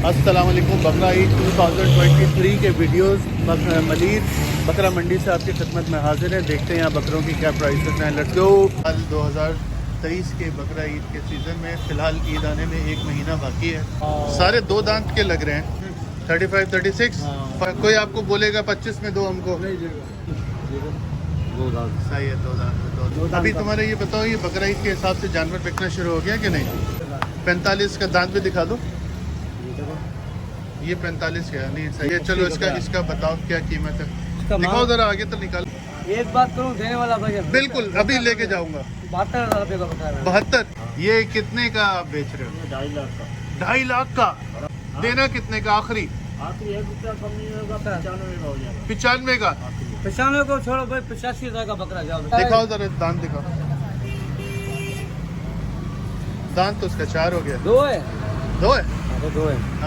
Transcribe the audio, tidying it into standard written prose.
अस्सलाम वालेकुम। बकरा ईद 2023 के वीडियोस मलिर बकरा मंडी से आपकी खिदमत में हाजिर है। देखते हैं यहाँ बकरों की क्या प्राइसेस हैं। Let's go. साल 2023 के बकरा ईद के सीज़न में फ़िलहाल ईद आने में एक महीना बाकी है। सारे दो दांत के लग रहे हैं, 35 36। कोई आपको बोलेगा 25 में दो, हमको सही है। दो दांत में दो। अभी तुम्हारे ये बताओ, ये बकरा ईद के हिसाब से जानवर बिकना शुरू हो गया कि नहीं? 45 का दांत भी दिखा दो। ये 45 का नहीं सही है। चलो इसका बताओ क्या कीमत है, दिखाओ जरा आगे तो निकाल। एक बात करूं, देने वाला भैया बिल्कुल अभी लेके जाऊंगा। 72,000 रुपये का बता रहा 72। ये कितने का आप बेच रहे हो? 2.5 लाख का। 2.5 लाख का। देना कितने का आखिरी? आखिरी 1 रुपया कम नहीं होगा, 95 का हो जाएगा। 95 का। 95 को छोड़ो भाई, 85,000 का बकरा जाओ। दिखाओ जरा दांत दिखाओ। दांत तो उसका 4 हो गया। 2 है। 2 है। हाँ, तो 2 है।